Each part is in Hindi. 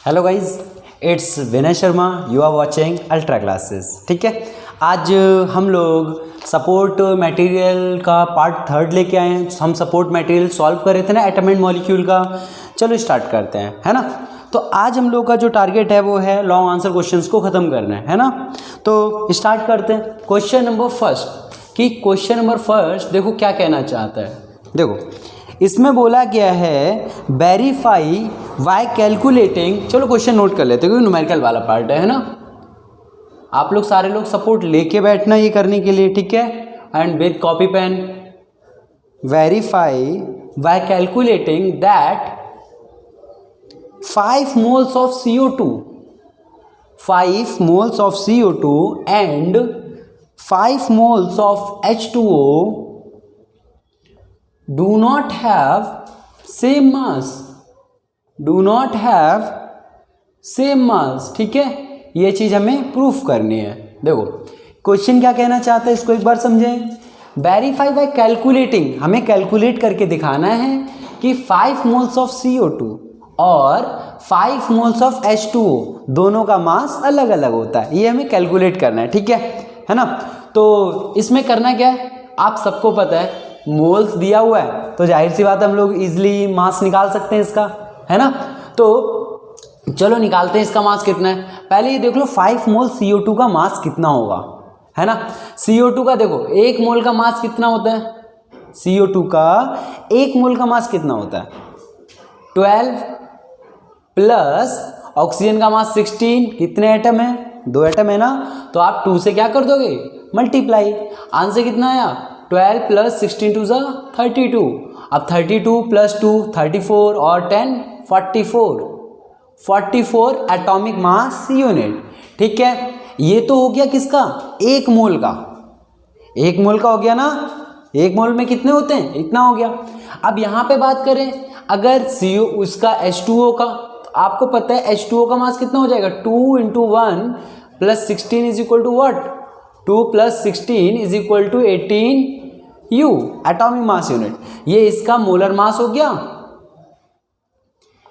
Hello guys, it's Vinay Sharma. You are watching Ultra Classes. ठीक है, आज हम लोग सपोर्ट मटेरियल का पार्ट 3 लेके आए हैं। हम सपोर्ट मटेरियल सॉल्व कर रहे थे ना एटम एंड मॉलिक्यूल का। चलो स्टार्ट करते हैं, है ना। तो आज हम लोग का जो टारगेट है वो है लॉन्ग आंसर क्वेश्चंस को ख़त्म करना है ना। तो स्टार्ट करते हैं। क्वेश्चन नंबर फर्स्ट देखो क्या कहना चाहता है। देखो इसमें बोला गया है वेरीफाई बाय कैलकुलेटिंग। चलो क्वेश्चन नोट कर लेते हैं क्योंकि न्यूमेरिकल वाला पार्ट है ना। आप लोग सारे लोग सपोर्ट लेके बैठना ये करने के लिए, ठीक है। And with copy pen, verify by calculating that 5 moles of CO2 and 5 moles of H2O do not have same mass। ठीक है, ये चीज हमें प्रूफ करनी है। देखो क्वेश्चन क्या कहना चाहता है, इसको एक बार समझें। वेरीफाई बाय कैलकुलेटिंग, हमें कैलकुलेट करके दिखाना है कि 5 moles of CO2 और 5 moles of H2O दोनों का मास अलग अलग होता है। ये हमें कैलकुलेट करना है, ठीक है ना। तो इसमें करना क्या है, आप सबको पता है मोल्स दिया हुआ है, तो जाहिर सी बात है हम लोग इजीली मास निकाल सकते हैं इसका, है ना। तो चलो निकालते हैं इसका मास कितना है। पहले ये देख लो 5 मोल CO2 का मास कितना होगा, है ना। CO2 का देखो 1 मोल का मास कितना होता है, CO2 का 1 मोल का मास कितना होता है 12 प्लस ऑक्सीजन का मास 16। कितने एटम है, 2 एटम है ना। तो आप 2 से क्या कर दोगे, मल्टीप्लाई। आंसर कितना आया 12 प्लस 16 टू ज़ा 32। अब 32 प्लस 2 34 और 10 44 एटॉमिक मास यूनिट। ठीक है, ये तो हो गया किसका, 1 मोल का। 1 मोल का हो गया ना। 1 मोल में कितने होते हैं, इतना हो गया। अब यहाँ पे बात करें अगर CO उसका H2O का, तो आपको पता है H2O का मास कितना हो जाएगा 2 × 1 + 16 is equal to what, 2 + 16 is equal to 18 U atomic mass unit. ये इसका मोलर मास हो गया,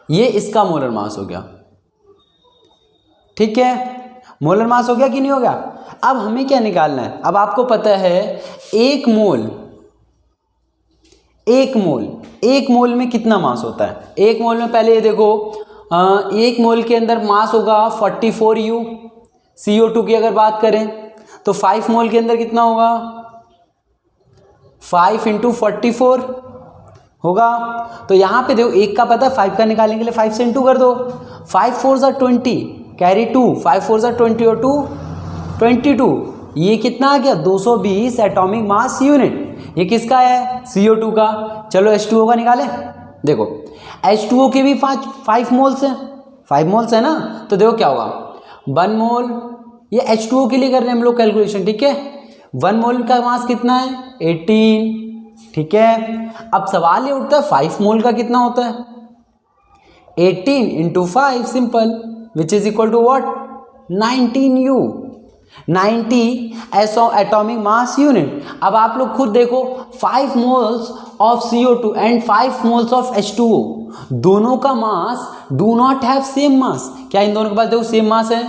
ये इसका मोलर मास हो गया। ठीक है, मोलर मास हो गया कि नहीं हो गया। अब हमें क्या निकालना है, अब आपको पता है 1 मोल में कितना मास होता है। 1 मोल में पहले ये देखो 1 मोल के अंदर मास होगा 44 U। CO2 की अगर बात करें तो 5 मोल के अंदर कितना होगा 5 × 44 होगा। तो यहाँ पे देखो 1 का पता है, 5 का निकालने के लिए 5 से इंटू कर दो। 5 4 ज़ा 20 कैरी 2, 5 4 ज़ा 20 और 2 22। ये कितना आ गया 220 एटॉमिक मास यूनिट। ये किसका है, CO2 का। चलो H2O का निकालें। देखो H2O के भी 5 मोल्स हैं, 5 मोल्स है ना। तो देखो क्या होगा 1 मोल, ये H2O के लिए कर रहे हैं हम लोग कैलकुलेशन, ठीक है। 1 मोल का मास कितना है 18, ठीक है। अब सवाल ये उठता है 5 मोल का कितना होता है 18 × 5 simple, which is equal to what 19 U, 90 atomic mass unit. अब आप लोग खुद देखो 5 moles of CO2 and 5 moles of H2O दोनों का mass do not have same mass. क्या इन दोनों के पास देखो सेम मास है,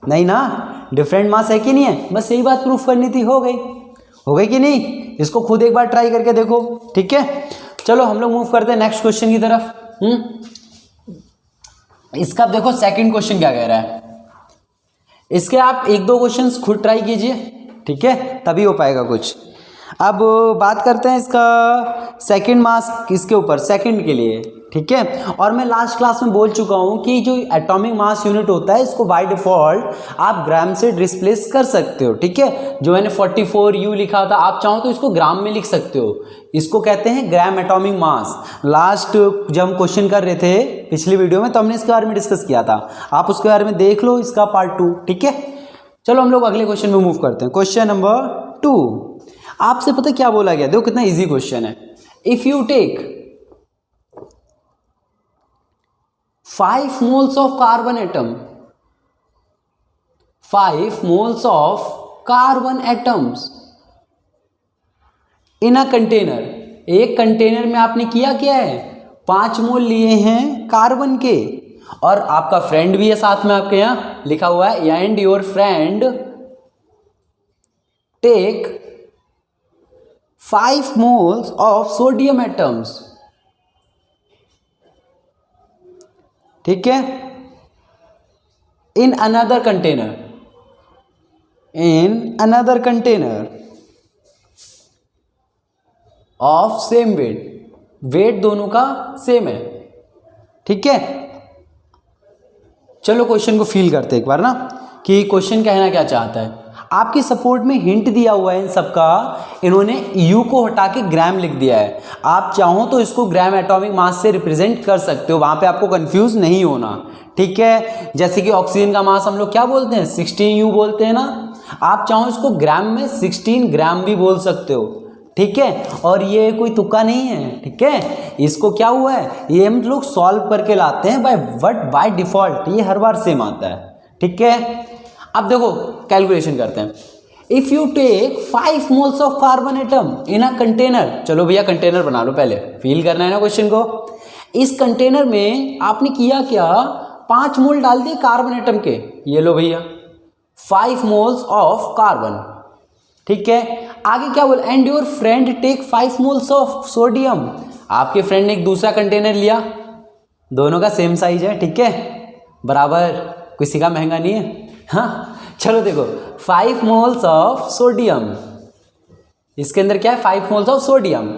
नहीं ना, डिफरेंट मास है कि नहीं है। बस यही बात प्रूफ करनी थी, हो गई कि नहीं। इसको खुद एक बार ट्राई करके देखो, ठीक है। चलो हम लोग मूव करते हैं नेक्स्ट क्वेश्चन की तरफ। इसका देखो सेकंड क्वेश्चन क्या कह रहा है। इसके आप 1-2 क्वेश्चंस खुद ट्राई कीजिए, ठीक है, तभी हो पाएगा कुछ। अब बात करते हैं इसका सेकंड मास किसके ऊपर, सेकंड के लिए, ठीक है। और मैं लास्ट क्लास में बोल चुका हूं कि जो एटॉमिक मास यूनिट होता है इसको बाय डिफॉल्ट आप ग्राम से रिप्लेस कर सकते हो, ठीक है। जो मैंने 44 U लिखा था, आप चाहो तो इसको ग्राम में लिख सकते हो। इसको कहते हैं ग्राम एटॉमिक मास। लास्ट जब हम क्वेश्चन कर रहे थे पिछली वीडियो में तो हमने इसके बारे में डिस्कस किया था, आप उसके बारे में देख लो, इसका पार्ट 2, ठीक है। चलो हम लोग अगले क्वेश्चन में मूव करते हैं। क्वेश्चन नंबर 2 आपसे पता क्या बोला गया, देखो कितना इजी क्वेश्चन है। If you take 5 moles of carbon atom, 5 moles of carbon atoms in a container, एक कंटेनर में आपने किया क्या है 5 मोल लिए हैं कार्बन के और आपका फ्रेंड भी है साथ में, आपके यहाँ लिखा हुआ है and your friend take 5 moles of sodium atoms, ठीक है, in another container of same weight, weight दोनों का सेम है, ठीक है। चलो क्वेश्चन को फील करते एक बार ना कि क्वेश्चन कहना क्या चाहता है। आपकी सपोर्ट में हिंट दिया हुआ है इन सबका, इन्होंने यू को हटा के ग्राम लिख दिया है। आप चाहो तो इसको ग्राम एटॉमिक मास से रिप्रेजेंट कर सकते हो, वहां पे आपको कंफ्यूज नहीं होना, ठीक है। जैसे कि ऑक्सीजन का मास हम लोग क्या बोलते हैं, 16 यू बोलते हैं ना, आप चाहो इसको ग्राम में 16 ग्राम भी बोल सकते हो, ठीक है। और ये कोई तुक्का नहीं है, ठीक है। इसको क्या हुआ है, ये हम लोग सॉल्व करके लाते हैं बाय डिफॉल्ट, ये हर बार सेम आता है, ठीक है। अब देखो कैलकुलेशन करते हैं। If you take 5 moles of carbon atom in a container, चलो भैया कंटेनर बना लो, पहले फील करना है ना क्वेश्चन को। इस कंटेनर में आपने किया क्या, 5 मोल डाल दिए कार्बन एटम के, ये लो भैया 5 moles ऑफ कार्बन, ठीक है। आगे क्या बोल, and your friend take 5 moles of sodium, आपके फ्रेंड ने एक दूसरा कंटेनर लिया, दोनों का सेम साइज है, ठीक है, बराबर, किसी का महंगा नहीं है, हाँ। चलो देखो 5 moles ऑफ सोडियम, इसके अंदर क्या है 5 moles ऑफ सोडियम।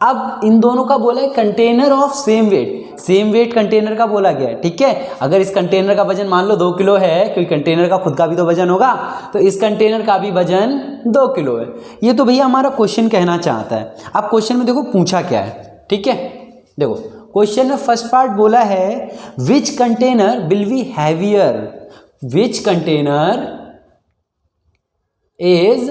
अब इन दोनों का बोला है container of same weight, same weight container का बोला गया है, ठीक है। अगर इस कंटेनर का वजन मान लो 2 किलो है, क्योंकि कंटेनर का खुद का भी तो वजन होगा, तो इस कंटेनर का भी वजन 2 किलो है। ये तो भैया हमारा क्वेश्चन कहना चाहता है। अब क्वेश्चन में देखो पूछा क्या है, ठीक है। देखो क्वेश्चन में फर्स्ट पार्ट बोला है which container will be heavier, which container is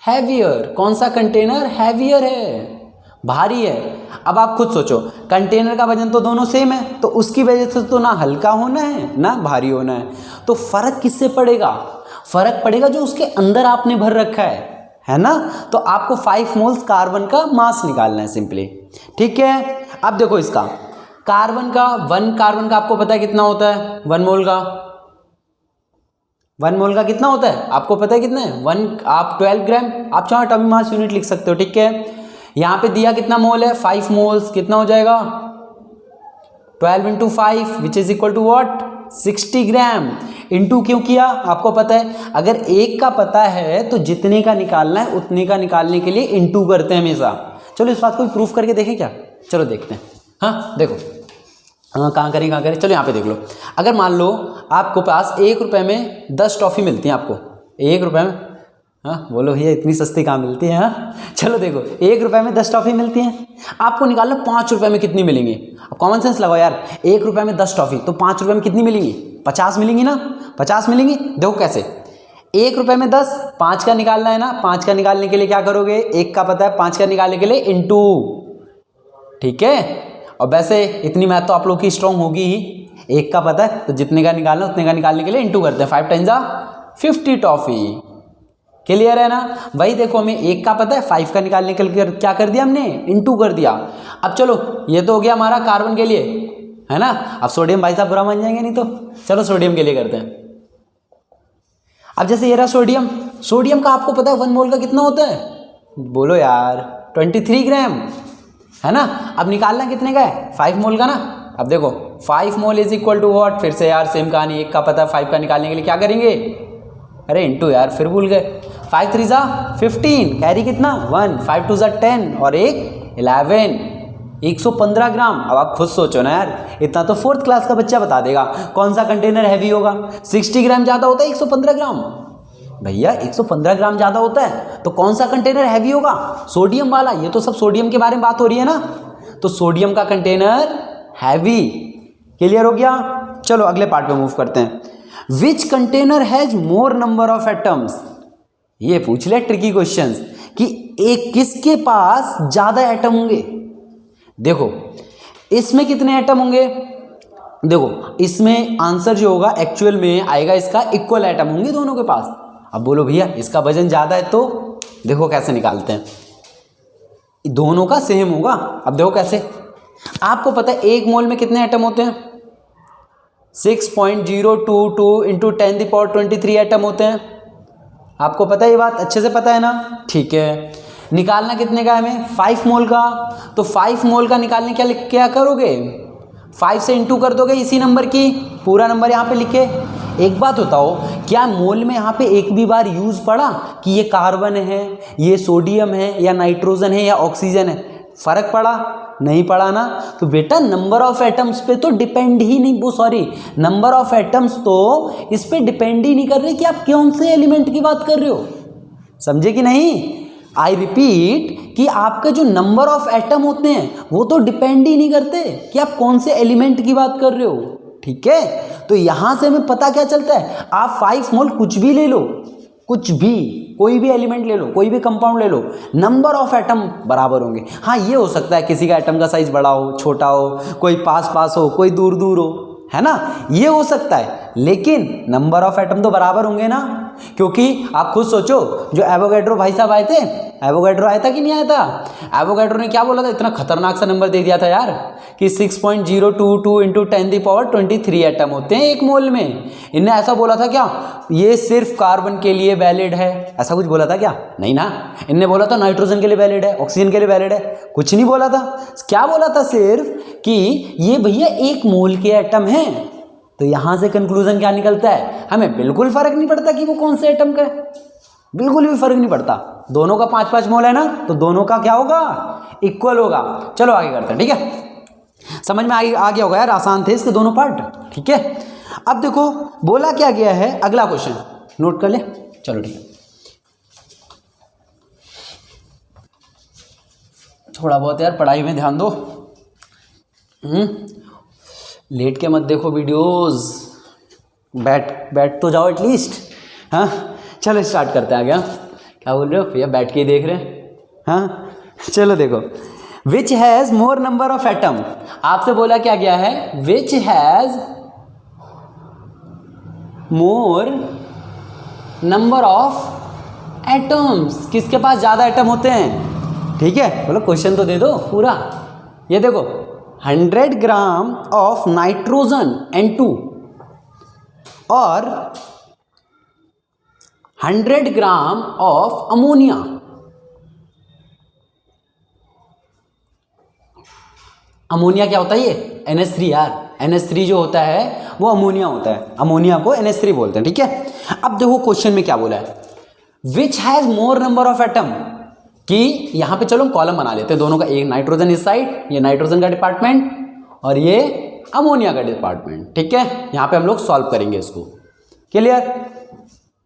heavier, कौन सा कंटेनर हैवियर है, भारी है। अब आप खुद सोचो, कंटेनर का वजन तो दोनों सेम है, तो उसकी वजह से तो ना हल्का होना है ना भारी होना है, तो फर्क किससे पड़ेगा, फर्क पड़ेगा जो उसके अंदर आपने भर रखा है ना। तो आपको 5 moles कार्बन का मास निकालना है सिंपली, ठीक है। अब देखो इसका कार्बन का 1 कार्बन का आपको पता है कितना होता है, 1 मोल का, 1 मोल का कितना होता है आपको पता है कितना है, 1, आप 12 ग्राम, आप चाहो एटॉमिक मास यूनिट लिख सकते हो, ठीक है। यहाँ पे दिया कितना मोल है 5 moles, कितना हो जाएगा 12 × 5 which is equal to what 60 gram. Into क्यों किया, आपको पता है अगर एक का पता है तो जितने का निकालना है उतने का निकालने के लिए इंटू करते हैं हमेशा। चलो इस बात को प्रूफ करके देखें क्या, चलो देखते हैं। हाँ देखो, हाँ कहाँ करें, चलो यहाँ पे देख लो। अगर मान लो आपको पास 1 रुपये में 10 टॉफ़ी मिलती हैं, आपको 1 रुपये में, हाँ बोलो भैया इतनी सस्ती कहाँ मिलती है, हाँ चलो देखो 1 रुपये में 10 टॉफ़ी मिलती हैं, आपको निकालना 5 रुपये में कितनी मिलेंगी। अब कॉमन सेंस लगाओ यार, 1 रुपये में 10 टॉफ़ी तो 5 रुपये में कितनी मिलेंगी, 50 मिलेंगी ना, 50 मिलेंगी। देखो कैसे, 1 रुपये में 10, 5 का निकालना है ना, 5 का निकालने के लिए क्या करोगे, 1 का पता है, 5 का निकालने के लिए इंटू, ठीक है। और वैसे इतनी मैथ तो आप लोग की स्ट्रॉन्ग होगी ही, 1 का पता है तो जितने का निकालना उतने का निकालने के लिए इंटू करते हैं, 5 टाइम्स 50 टॉफ़ी, क्लियर है ना। वही देखो हमें 1 का पता है, 5 का निकालने के लिए क्या कर दिया हमने, इंटू कर दिया। अब चलो ये तो हो गया हमारा कार्बन के लिए, है ना। अब सोडियम भाई साहब बुरा मान जाएंगे नहीं तो, चलो सोडियम के लिए करते हैं। अब जैसे ये रहा सोडियम, सोडियम का आपको पता है 1 मोल का कितना होता है, बोलो यार 23 ग्राम, है ना। अब निकालना कितने का है, 5 मोल का ना। अब देखो 5 mole is equal to what, फिर से यार सेम कहानी, 1 का पता है, 5 का निकालने के लिए क्या करेंगे, अरे इंटू यार फिर भूल गए, 5 3 15, कैरी कितना 1, 5 2 10 और 1 11, 115 ग्राम। अब आप खुद सोचो ना यार, इतना तो 4th क्लास का बच्चा बता देगा कौन सा कंटेनर हैवी होगा। 60 ग्राम ज़्यादा होता है 115 ग्राम, भैया 115 ग्राम ज़्यादा होता है तो कौन सा कंटेनर हैवी होगा, सोडियम वाला। ये तो सब सोडियम के बारे में बात हो रही है ना, तो सोडियम का कंटेनर हैवी, क्लियर हो गया। चलो अगले पार्ट पे मूव करते हैं। Which container has more number of atoms, ये पूछ ले ट्रिकी क्वेश्चंस कि एक किसके पास ज्यादा एटम होंगे। देखो इसमें कितने एटम होंगे, देखो इसमें आंसर जो होगा एक्चुअल में आएगा इसका इक्वल एटम होंगे दोनों के पास। अब बोलो भैया इसका वजन ज्यादा है तो देखो कैसे निकालते हैं, दोनों का सेम होगा। अब देखो कैसे, आपको पता है एक मोल में कितने एटम होते हैं? 6.022 इंटू 10⁻23 एटम होते हैं। आपको पता है ये बात, अच्छे से पता है ना? ठीक है, निकालना कितने का है हमें? 5 मोल का। तो 5 मोल का निकालने क्या करोगे? 5 से इंटू कर दोगे इसी नंबर की, पूरा नंबर यहाँ पे लिखे। एक बात बताओ, क्या मोल में यहाँ पे एक भी बार यूज पड़ा कि ये कार्बन है, ये सोडियम है, या नाइट्रोजन है, या ऑक्सीजन है? फर्क पड़ा? नहीं पड़ा ना। तो बेटा नंबर ऑफ एटम्स पे तो डिपेंड ही नहीं, वो सॉरी, नंबर ऑफ एटम्स तो इस पे डिपेंड ही नहीं कर रहे कि आप कौन से एलिमेंट की बात कर रहे हो। समझे कि नहीं? आई रिपीट कि आपके जो नंबर ऑफ एटम होते हैं वो तो डिपेंड ही नहीं करते कि आप कौन से एलिमेंट की बात कर रहे हो। ठीक है, तो यहां से हमें पता क्या चलता है, आप 5 मोल कुछ भी ले लो, कुछ भी, कोई भी एलिमेंट ले लो, कोई भी कंपाउंड ले लो, नंबर ऑफ एटम बराबर होंगे। हाँ, ये हो सकता है किसी का एटम का साइज बड़ा हो, छोटा हो, कोई पास पास हो, कोई दूर दूर हो, है ना, ये हो सकता है, लेकिन नंबर ऑफ एटम तो बराबर होंगे ना। क्योंकि आप खुद सोचो, जो एवोगैड्रो भाई साहब आए थे, एवोगैड्रो आया था कि नहीं आया था? एवोगैड्रो ने क्या बोला था? इतना खतरनाक सा नंबर दे दिया था यार कि 6.022 इंटू 10⁻23 एटम होते हैं एक मोल में। इनने ऐसा बोला था क्या, ये सिर्फ कार्बन के लिए वैलिड है? ऐसा कुछ बोला था क्या? नहीं ना। इनने बोला था नाइट्रोजन के लिए वैलिड है, ऑक्सीजन के लिए वैलिड है, कुछ नहीं बोला था। क्या बोला था? सिर्फ कि ये भैया एक मोल के एटम हैं। तो यहां से कंक्लूजन क्या निकलता है, हमें बिल्कुल फर्क नहीं पड़ता कि वो कौन से एटम का है, बिल्कुल भी फर्क नहीं पड़ता। दोनों का 5-5 मोल है ना, तो दोनों का क्या होगा, इक्वल होगा। चलो आगे करते हैं। ठीक है, समझ में आ गया होगा यार, आसान थे इसके दोनों पार्ट। ठीक है, अब देखो बोला क्या गया है, अगला क्वेश्चन नोट कर ले। चलो ठीक है, थोड़ा बहुत यार पढ़ाई में ध्यान दो। लेट के मत देखो वीडियोस, बैठ तो जाओ एटलीस्ट। हाँ चलो स्टार्ट करते हैं। आगे क्या बोल रहे हो भैया, बैठ के ही देख रहे हैं? हाँ चलो देखो, which has more number of atom. आपसे बोला क्या गया है, which has more number of atoms, किसके पास ज़्यादा एटम होते हैं। ठीक है, बोलो क्वेश्चन तो दे दो पूरा। ये देखो 100 ग्राम ऑफ नाइट्रोजन N2 और 100 ग्राम ऑफ अमोनिया। अमोनिया क्या होता है, ये NH3 यार, NH3 जो होता है वो अमोनिया होता है, अमोनिया को NH3 बोलते हैं। ठीक है, अब देखो क्वेश्चन में क्या बोला है, which has more number of atom, कि यहां पे चलो कॉलम बना लेते हैं दोनों का, एक नाइट्रोजन इस साइड, ये नाइट्रोजन का डिपार्टमेंट और ये अमोनिया का डिपार्टमेंट। ठीक है, यहां पे हम लोग सॉल्व करेंगे इसको। क्लियर?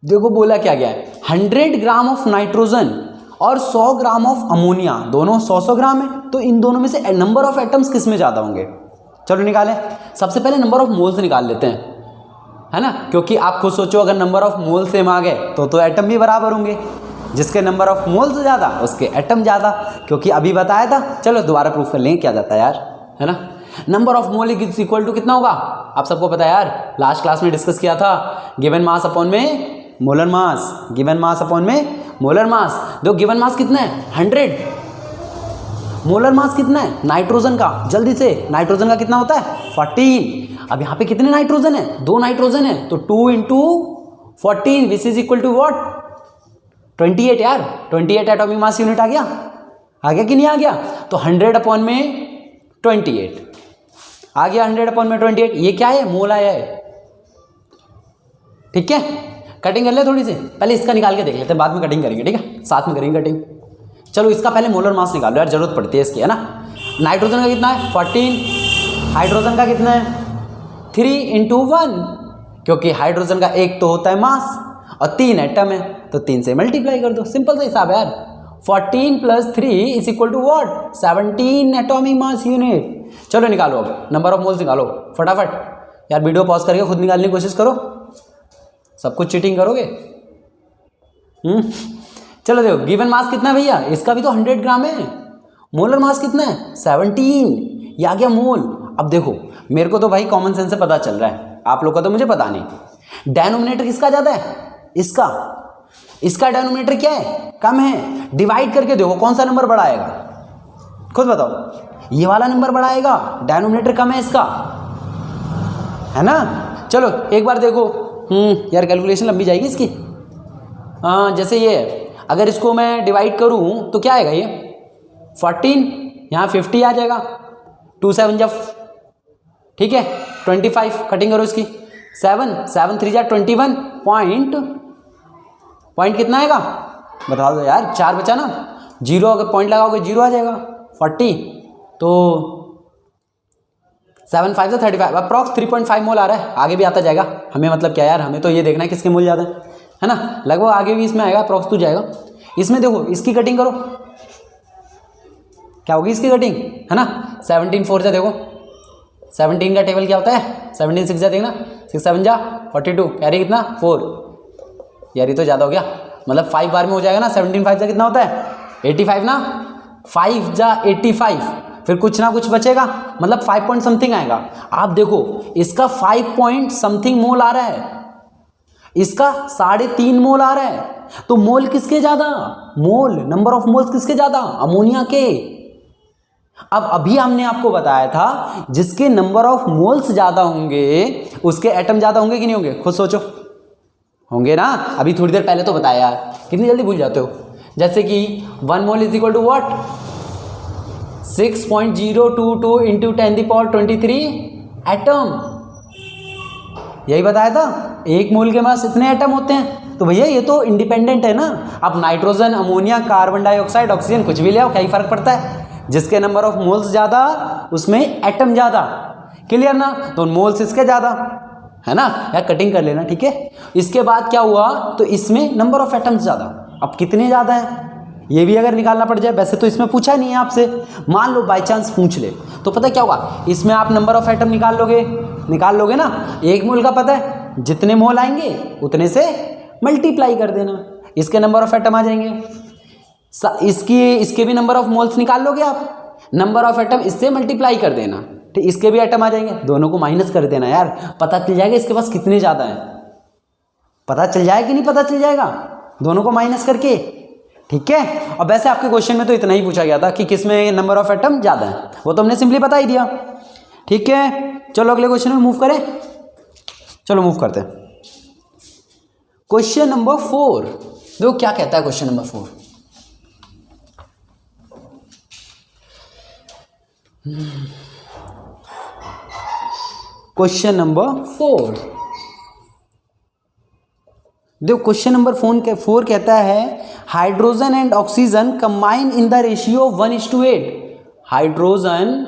देखो बोला क्या गया है, 100 ग्राम ऑफ नाइट्रोजन और 100 ग्राम ऑफ अमोनिया, दोनों 100-100 ग्राम है, तो इन दोनों में से नंबर ऑफ एटम्स किस में ज़्यादा होंगे। चलो निकालें, सबसे पहले नंबर ऑफ मोल्स निकाल लेते हैं, है ना, क्योंकि आप खुद सोचो अगर नंबर ऑफ मोल सेम आ गए तो एटम भी बराबर होंगे, जिसके नंबर ऑफ मोल्स ज़्यादा उसके एटम ज़्यादा, क्योंकि अभी बताया था। चलो दोबारा प्रूफ कर लेंगे क्या जाता है यार, है ना। Number of mole is equal to कितना होगा, आप सबको पता है यार, लास्ट क्लास में डिस्कस किया था, गिवन मास अपॉन में molar mass, given mass upon में मोलर मास। दो गिवन मास कितना है 100, मोलर मास कितना है नाइट्रोजन का, जल्दी से, नाइट्रोजन का कितना होता है 14। अब यहाँ पे कितने नाइट्रोजन है, 2 नाइट्रोजन है, तो 2 into 14 which is equal to what 28 यार, 28 एटॉमिक मास यूनिट आ गया कि नहीं आ गया। तो 100 अपॉन में 28 आ गया, 100 अपॉन में 28, ये क्या है मोल आया है। ठीक है, कटिंग कर ले थोड़ी सी, पहले इसका निकाल के देख लेते हैं, बाद में कटिंग करेंगे। ठीक है, साथ में करेंगे कटिंग। चलो इसका पहले मोलर मास निकाल लो यार, जरूरत पड़ती है इसकी, है ना। नाइट्रोजन का कितना है 14, हाइड्रोजन का कितना है 3 इंटू 1, क्योंकि हाइड्रोजन का एक तो होता है मास और 3 एटम है, तो 3 से मल्टीप्लाई कर दो, सिंपल सा हिसाब है यार। 14 + 3 is equal to what 17 atomic mass unit. चलो निकालो, अब नंबर ऑफ मोल्स निकालो फटाफट यार, वीडियो पॉज करके खुद निकालने की कोशिश करो, सब कुछ चीटिंग करोगे। चलो देखो गिवन मास कितना है भैया, इसका भी तो 100 ग्राम है, मोलर मास कितना है 17, ये आ गया मोल। अब देखो मेरे को तो भाई कॉमन सेंस से पता चल रहा है, आप लोग का तो मुझे पता नहीं। डेनोमिनेटर किसका ज़्यादा है, इसका डेनोमिनेटर क्या है कम है, डिवाइड करके देखो कौन सा नंबर बड़ा आएगा, खुद बताओ। ये वाला नंबर बड़ा आएगा, डिनोमिनेटर कम है इसका, है ना। चलो एक बार देखो, यार कैलकुलेशन लंबी जाएगी इसकी। जैसे ये अगर इसको मैं डिवाइड करूं तो क्या आएगा, ये 14, यहाँ 50 आ जाएगा, 2 7 जा, ठीक है, 25, कटिंग करो इसकी, 7 3 जा 21, पॉइंट कितना आएगा बता दो यार, 4 बचा ना, 0 अगर पॉइंट लगाओगे 0 आ जाएगा, 40 तो 7 5 35, अप्रॉक्स 3.5 मोल आ रहा है, आगे भी आता जाएगा, हमें मतलब क्या यार, हमें तो ये देखना है किसके मोल ज़्यादा है ना, लगभग आगे भी इसमें आएगा, अप्रॉक्स तो जाएगा। इसमें देखो इसकी कटिंग करो, क्या होगी इसकी कटिंग, है ना, 17 4 जा, देखो 17 का टेबल क्या होता है, 17 6 जा, देखना 6 7 जा 42, कैरी कितना 4, यार ये तो ज़्यादा हो गया, मतलब 5 बार में हो जाएगा ना, 17 5 जा कितना होता है 85 ना, 5 जा 85, फिर कुछ ना कुछ बचेगा, मतलब 5 पॉइंट समथिंग आएगा। आप देखो इसका 5 पॉइंट समथिंग मोल आ रहा है, इसका 3.5 मोल आ रहा है, तो मोल किसके ज़्यादा, मोल नंबर ऑफ मोल्स किसके ज़्यादा, अमोनिया के। अब अभी हमने आपको बताया था जिसके नंबर ऑफ मोल्स ज़्यादा होंगे उसके एटम ज़्यादा होंगे कि नहीं होंगे, खुद सोचो, होंगे ना। अभी थोड़ी देर पहले तो बताया यार, कितनी जल्दी भूल जाते हो। जैसे कि 1 mole is equal to what, 6.022 into 10⁻23 atom, यही बताया था। 1 मोल के पास इतने एटम होते हैं, तो भैया ये तो इंडिपेंडेंट है ना। अब nitrogen, ammonia, carbon dioxide, oxygen कुछ भी ले आओ, क्या ही फर्क पड़ता है, जिसके नंबर ऑफ मोल्स ज़्यादा उसमें एटम ज़्यादा, क्लियर ना। तो मोल्स इसके ज़्यादा है ना, या कटिंग कर लेना, ठीक है। इसके बाद क्या हुआ, तो इसमें नंबर ऑफ एटम्स ज़्यादा, अब कितने ज़्यादा है ये भी अगर निकालना पड़ जाए, वैसे तो इसमें पूछा नहीं है आपसे, मान लो बाई चांस पूछ ले, तो पता क्या होगा, इसमें आप नंबर ऑफ एटम निकाल लोगे ना। 1 मोल का पता है, जितने मोल आएंगे उतने से मल्टीप्लाई कर देना, इसके नंबर ऑफ एटम आ जाएंगे। इसके भी नंबर ऑफ मोल्स निकाल लोगे आप, नंबर ऑफ एटम इससे मल्टीप्लाई कर देना, ठीक, इसके भी एटम आ जाएंगे, दोनों को माइनस कर देना यार, पता चल जाएगा इसके पास कितने ज़्यादा हैं, पता चल जाएगा कि नहीं पता चल जाएगा, दोनों को माइनस करके, ठीक है। और वैसे आपके क्वेश्चन में तो इतना ही पूछा गया था कि किसमें नंबर ऑफ एटम ज़्यादा है, वो तो हमने सिंपली बता ही दिया, ठीक है। चलो अगले क्वेश्चन में मूव करें, चलो मूव करते हैं। क्वेश्चन नंबर 4, देखो क्या कहता है क्वेश्चन नंबर 4। क्वेश्चन नंबर 4, देखो क्वेश्चन नंबर 4 कहता है hydrogen and oxygen combine in the ratio 1:8। Hydrogen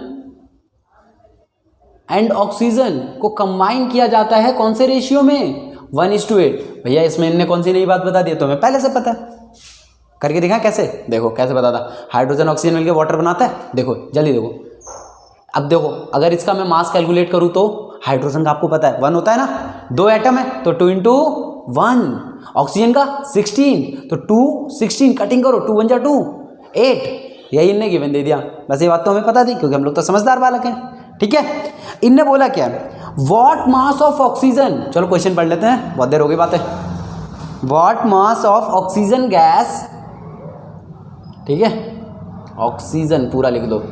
and oxygen को कंबाइन किया जाता है कौन से रेशियो में, 1:8। भैया इसमें इनने कौन सी नई बात बता दी, तो हमें पहले से पता है, करके दिखा कैसे, देखो कैसे बताता, हाइड्रोजन ऑक्सीजन मिलकर वाटर बनाता है, देखो जल्दी देखो। अब देखो अगर इसका मैं मास कैलकुलेट करूं तो हाइड्रोजन का आपको पता है 1 होता है ना, 2 एटम है तो 2 × 1, ऑक्सीजन का 16 तो 2 16, कटिंग करो 2 1 जा 2 8, यही इनने गिवन दे दिया, बस ये बात तो हमें पता थी क्योंकि हम लोग तो समझदार बालक हैं, ठीक है। इनने बोला क्या, व्हाट मास ऑफ ऑक्सीजन, चलो क्वेश्चन पढ़ लेते हैं, बहुत देर हो गई बातें। What mass of oxygen gas, ठीक है, ऑक्सीजन पूरा लिख दो,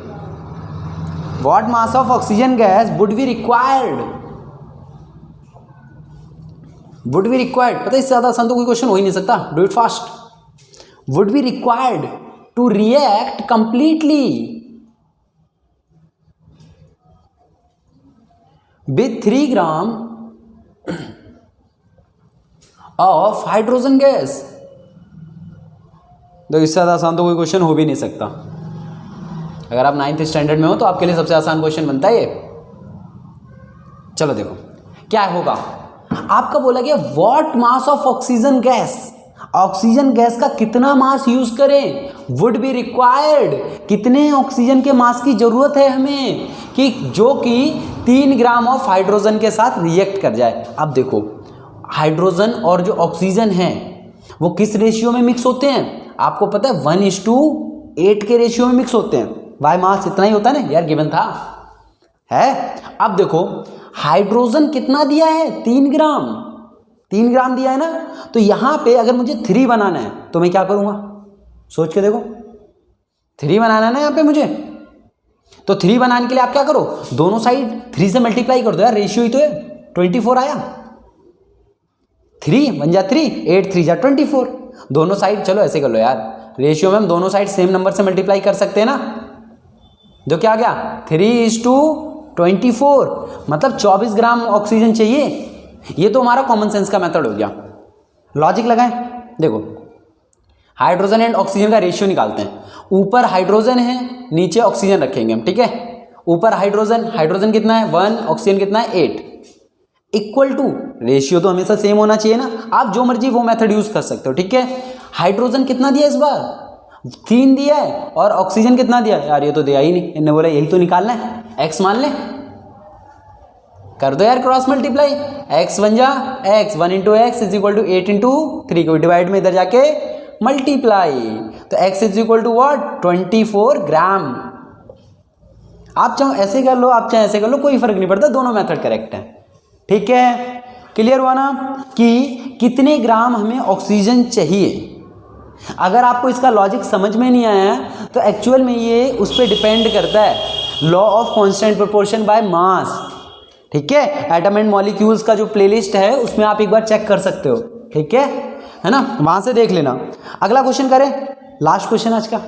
what mass of oxygen gas would be required, पता है इससे ज़्यादा आसान तो कोई क्वेश्चन हो ही नहीं सकता, do it fast. Would be required to react completely with 3 gram of hydrogen gas. तो इससे ज़्यादा आसान तो कोई क्वेश्चन हो भी नहीं सकता, अगर आप 9th स्टैंडर्ड में हो तो आपके लिए सबसे आसान क्वेश्चन बनता है ये। चलो देखो क्या होगा, आपका बोला गया what mass of oxygen gas, oxygen gas का कितना मास यूज करें, वुड बी रिक्वायर्ड, कितने ऑक्सीजन के मास की जरूरत है हमें, कि जो कि 3 ग्राम ऑफ हाइड्रोजन के साथ रिएक्ट कर जाए। अब देखो हाइड्रोजन और जो ऑक्सीजन है वो किस रेशियो में मिक्स होते हैं, आपको पता है 1:8 के रेशियो में मिक्स होते हैं, वाई मास इतना ही होता है ना यार, गिवन था है। अब देखो हाइड्रोजन कितना दिया है, 3 ग्राम दिया है ना, तो यहां पे अगर मुझे 3 बनाना है तो मैं क्या करूंगा, सोच के देखो, 3 बनाना है ना यहाँ पे मुझे, तो 3 बनाने के लिए आप क्या करो, दोनों साइड 3 से मल्टीप्लाई कर दो यार, रेशियो ही तो है, 24 आया, 3 बन जा 3, 8 3 जा 24, दोनों साइड, चलो ऐसे कर लो यार, रेशियो में हम दोनों साइड सेम नंबर से मल्टीप्लाई कर सकते हैं ना, जो क्या आ गया 3:24, मतलब 24 ग्राम ऑक्सीजन चाहिए। ये तो हमारा कॉमन सेंस का मेथड हो गया। लॉजिक लगाएं, देखो हाइड्रोजन एंड ऑक्सीजन का रेशियो निकालते हैं। ऊपर हाइड्रोजन है, नीचे ऑक्सीजन रखेंगे हम, ठीक है। ऊपर हाइड्रोजन कितना है 1, ऑक्सीजन कितना है 8, इक्वल टू, रेशियो तो हमेशा सेम होना चाहिए ना, आप जो मर्जी वो मेथड यूज कर सकते हो, ठीक है। हाइड्रोजन कितना दिया इस बार 3 दिया है, और ऑक्सीजन कितना दिया यार, ये तो दिया ही नहीं, इन्होंने बोला यही तो निकालना है, x मान ले, कर दो यार क्रॉस मल्टीप्लाई, x बन जा x, 1 × x is equal to 8 × 3 को डिवाइड में इधर जाके मल्टीप्लाई, तो x is equal to what 24 gram. आप चाहो ऐसे कर लो, आप चाहे ऐसे कर लो, कोई फर्क नहीं पड़ता, दोनों मेथड करेक्ट है, ठीक है। क्लियर हुआ ना कि कितने ग्राम हमें ऑक्सीजन चाहिए। अगर आपको इसका लॉजिक समझ में नहीं आया तो एक्चुअल में ये उस पर डिपेंड करता है, law of constant proportion by mass, ठीक है। एटम एंड मॉलिक्यूल्स का जो प्लेलिस्ट है उसमें आप एक बार चेक कर सकते हो, ठीक है ना, वहां से देख लेना। अगला क्वेश्चन करें, लास्ट क्वेश्चन आज का,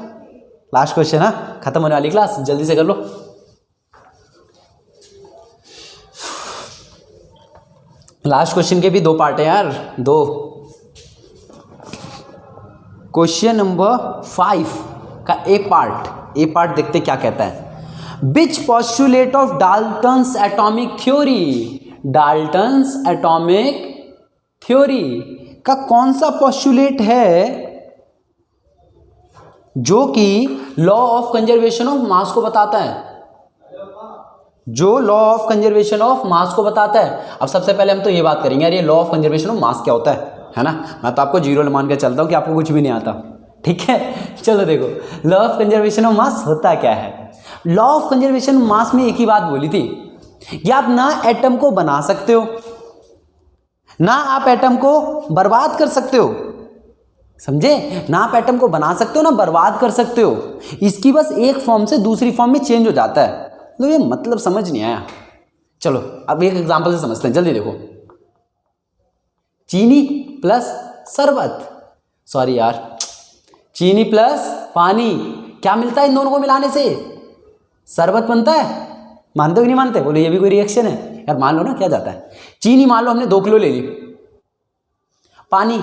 लास्ट क्वेश्चन, हाँ खत्म होने वाली क्लास, जल्दी से कर लो। लास्ट क्वेश्चन के भी 2 पार्ट है यार, 2। क्वेश्चन नंबर 5 का ए पार्ट देखते क्या कहता है। Which postulate of Dalton's atomic theory, Dalton's atomic theory का कौन सा पॉस्टुलेट है जो कि law of conservation of mass को बताता है, जो law of conservation of mass को बताता है। अब सबसे पहले हम तो ये बात करेंगे यार, ये लॉ ऑफ कंजर्वेशन ऑफ मास क्या होता है ना। मैं तो आपको 0 मान के चलता हूँ कि आपको कुछ भी नहीं आता, ठीक है। चलो देखो लॉ ऑफ कंजर्वेशन ऑफ मास होता क्या है। लॉ ऑफ कंजर्वेशन ऑफ मास में एक ही बात बोली थी कि आप ना एटम को बना सकते हो, ना आप एटम को बर्बाद कर सकते हो, समझे, ना आप एटम को बना सकते हो ना बर्बाद कर सकते हो, इसकी बस एक फॉर्म से दूसरी फॉर्म में चेंज हो जाता है। तो ये मतलब समझ नहीं आया, चलो अब एक एग्जांपल से समझते हैं, जल्दी देखो। चीनी प्लस शरबत, सॉरी यार, चीनी प्लस पानी, क्या मिलता है इन दोनों को मिलाने से, शरबत बनता है। मानते हो कि नहीं मानते, बोले ये भी कोई रिएक्शन है यार, मान लो ना क्या जाता है। चीनी मान लो हमने 2 किलो ले ली, पानी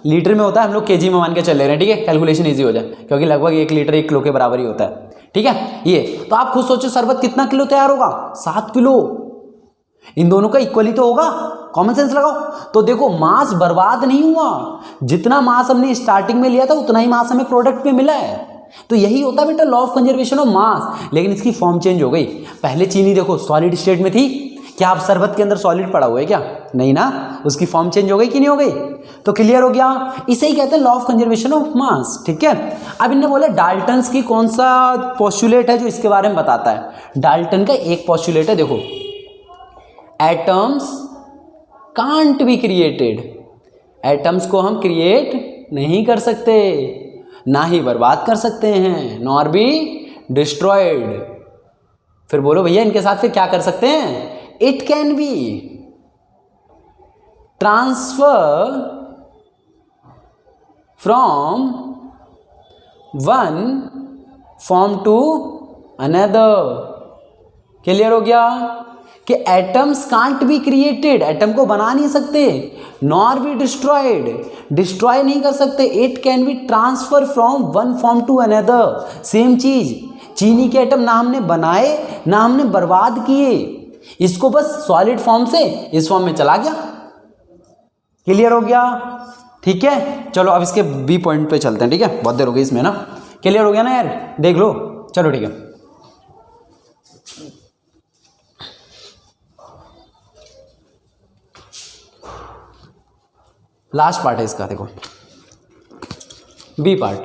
लीटर में होता है, हम लोग केजी में मान के चल ले रहे हैं, ठीक है, कैलकुलेशन इजी हो जाए, क्योंकि लगभग 1 लीटर 1 किलो के बराबर ही होता है, ठीक है। ये तो आप खुद सोचो शरबत कितना किलो तैयार होगा, 7 किलो, इन दोनों का इक्वली तो होगा, कॉमन सेंस लगाओ। तो देखो मास बर्बाद नहीं हुआ, जितना मास हमने स्टार्टिंग में लिया था उतना ही मास हमें प्रोडक्ट में मिला है। तो यही होता है बेटा लॉ ऑफ कंजर्वेशन ऑफ मास, लेकिन इसकी फॉर्म चेंज हो गई। पहले चीनी देखो सॉलिड स्टेट में थी, क्या आप शरबत के अंदर सॉलिड पड़ा हुआ है क्या, नहीं ना, उसकी फॉर्म चेंज हो गई कि नहीं हो गई। तो क्लियर हो गया, इसे ही कहते हैं लॉ ऑफ कंजर्वेशन ऑफ मास, ठीक है। अब इन्होंने बोला डाल्टन्स की कौन सा पोस्टुलेट है जो इसके बारे में बताता है। डाल्टन का एक पोस्टुलेट है, देखो, atoms can't be created, atoms को हम क्रिएट नहीं कर सकते, ना ही बर्बाद कर सकते हैं, नॉर बी डिस्ट्रॉयड। फिर बोलो भैया इनके साथ फिर क्या कर सकते हैं, it can be transfer from one form to another. Clear हो गया कि atoms can't be created, atom को बना नहीं सकते, नॉर बी डिस्ट्रॉयड, डिस्ट्रॉय नहीं कर सकते, it can be transfer from one form to another. Same चीज, चीनी के एटम ना हमने बनाए ना हमने बर्बाद किए, इसको बस सॉलिड फॉर्म से इस फॉर्म में चला गया। क्लियर हो गया, ठीक है। चलो अब इसके बी पॉइंट पे चलते हैं, ठीक है, बहुत देर हो गई इसमें ना। क्लियर हो गया ना यार, देख लो, चलो ठीक है। लास्ट पार्ट है इसका, देखो बी पार्ट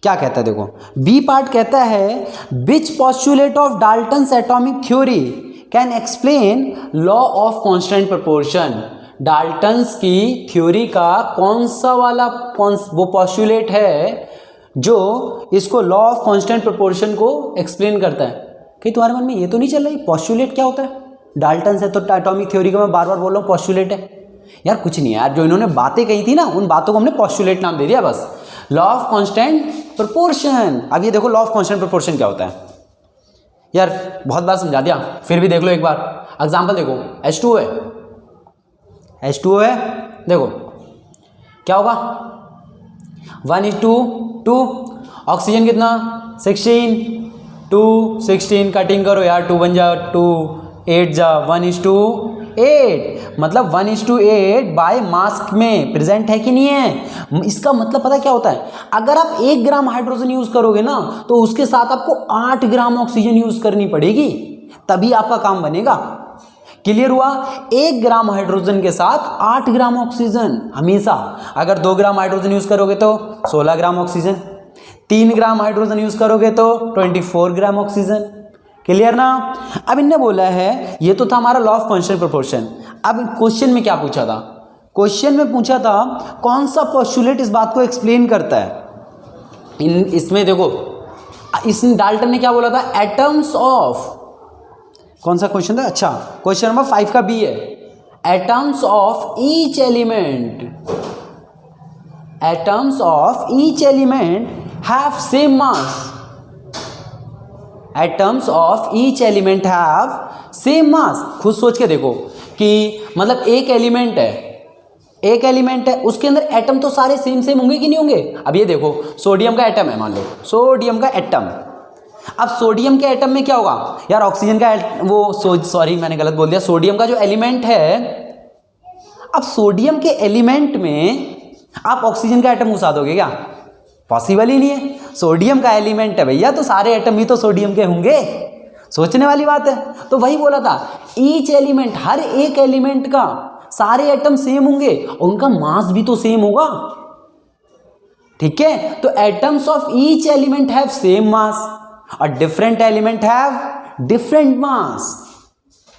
क्या कहता है, देखो बी पार्ट कहता है which postulate of Dalton's atomic theory can explain law of constant proportion. Dalton's की थ्योरी का कौन सा वाला वो पॉस्टुलेट है जो इसको लॉ ऑफ कांस्टेंट प्रोपोर्शन को एक्सप्लेन करता है। कहीं तुम्हारे मन में ये तो नहीं चल रही पोस्टुलेट क्या होता है? डाल्टन से तो एटॉमिक थ्योरी का मैं बार बार बोल रहा हूँ पोस्टुलेट है। यार कुछ नहीं है यार, जो इन्होंने बातें कही थी ना उन बातों को हमने पोस्टुलेट नाम दे दिया बस। Law of constant proportion. अब ये देखो लॉ ऑफ कांस्टेंट प्रोपोर्शन क्या होता है। यार बहुत बार समझा दिया, फिर भी देख लो एक बार। एग्जाम्पल देखो, H2O है, H2O है, देखो क्या होगा 1:2, ऑक्सीजन कितना 16, 2 16 कटिंग करो यार, 2 बन जा 2, 8 जा 1:8, मतलब 1:8 बाय मास में प्रेजेंट है कि नहीं है। इसका मतलब पता क्या होता है, अगर आप 1 ग्राम हाइड्रोजन यूज करोगे ना तो उसके साथ आपको 8 ग्राम ऑक्सीजन यूज करनी पड़ेगी, तभी आपका काम बनेगा। क्लियर हुआ? 1 ग्राम हाइड्रोजन के साथ 8 ग्राम ऑक्सीजन हमेशा। अगर 2 ग्राम हाइड्रोजन यूज करोगे तो 16 gram oxygen, 3 gram hydrogen use करोगे तो 24 ग्राम ऑक्सीजन। क्लियर ना? अब इनने बोला है, ये तो था हमारा लॉ ऑफ कांस्टेंट प्रोपोर्शन। अब क्वेश्चन में क्या पूछा था? क्वेश्चन में पूछा था कौन सा पोस्टुलेट इस बात को एक्सप्लेन करता है। इसमें देखो, इस डाल्टन ने क्या बोला था, एटम्स ऑफ, कौन सा क्वेश्चन था? अच्छा, क्वेश्चन नंबर 5 का बी है, atoms of each element, atoms of each element have same mass, atoms of each element have same मास। खुद सोच के देखो कि मतलब एक एलिमेंट है, एक एलिमेंट है, उसके अंदर एटम तो सारे सेम सेम होंगे कि नहीं होंगे? अब ये देखो, सोडियम का एटम है, मान लो सोडियम का एटम। अब सोडियम के एटम में क्या होगा यार, ऑक्सीजन का वो सॉरी मैंने गलत बोल दिया, सोडियम का जो एलिमेंट है, अब सोडियम के एलिमेंट में आप ऑक्सीजन का एटम घुसा दोगे क्या? पॉसिबल ही नहीं है। सोडियम का एलिमेंट है भैया, तो सारे एटम भी तो सोडियम के होंगे, सोचने वाली बात है। तो वही बोला था, ईच एलिमेंट, हर एक एलिमेंट का सारे एटम सेम होंगे और उनका मास भी तो सेम होगा। ठीक है, तो atoms of each element have same mass और different element have different mass.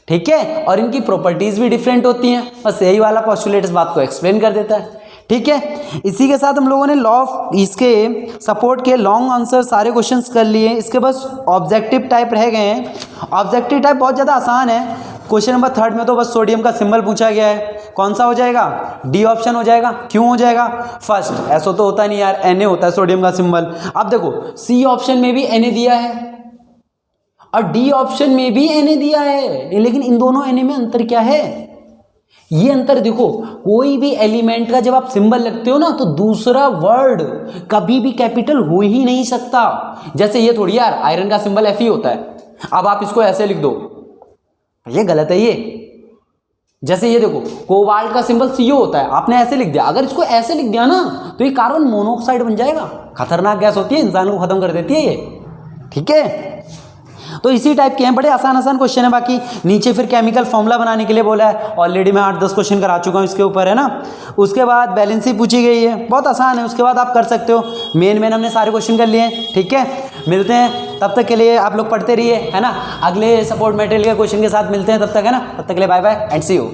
ठीक है, और इनकी प्रॉपर्टीज भी डिफरेंट होती हैं। बस यही वाला पोस्टुलेट इस बात को एक्सप्लेन कर देता है। ठीक है, इसी के साथ हम लोगों ने लॉ ऑफ इसके सपोर्ट के लॉन्ग आंसर सारे क्वेश्चंस कर लिए। इसके बस ऑब्जेक्टिव टाइप रह गए हैं। ऑब्जेक्टिव टाइप बहुत ज़्यादा आसान है। क्वेश्चन नंबर 3 में तो बस सोडियम का सिंबल पूछा गया है, कौन सा हो जाएगा? डी ऑप्शन हो जाएगा। क्यों हो जाएगा? फर्स्ट ऐसा तो होता नहीं यार, Na होता है सोडियम का सिंबल। अब देखो सी ऑप्शन में भी Na दिया है और डी ऑप्शन में भी Na दिया है, लेकिन इन दोनों Na में अंतर क्या है? ये अंतर देखो, कोई भी एलिमेंट का जब आप सिंबल लिखते हो ना तो दूसरा वर्ड कभी भी कैपिटल हो ही नहीं सकता। जैसे ये थोड़ी यार, आयरन का सिंबल Fe होता है, अब आप इसको ऐसे लिख दो, ये गलत है। ये जैसे ये देखो, कोबाल्ट का सिंबल CO होता है, आपने ऐसे लिख दिया, अगर इसको ऐसे लिख दिया ना तो ये कार्बन मोनोऑक्साइड बन जाएगा। खतरनाक गैस होती है, इंसान को खत्म कर देती है ये। ठीक है, तो इसी टाइप के हैं, बड़े आसान आसान क्वेश्चन है। बाकी नीचे फिर केमिकल फॉर्मूला बनाने के लिए बोला है, ऑलरेडी मैं 8-10 क्वेश्चन करा चुका हूँ इसके ऊपर, है ना। उसके बाद बैलेंसी पूछी गई है, बहुत आसान है, उसके बाद आप कर सकते हो। मेन हमने सारे क्वेश्चन कर लिए हैं। ठीक है, मिलते हैं, तब तक के लिए आप लोग पढ़ते रहिए, है ना। अगले सपोर्ट मटेरियल के क्वेश्चन के साथ मिलते हैं, तब तक, है ना। तब तक के लिए bye bye and see you.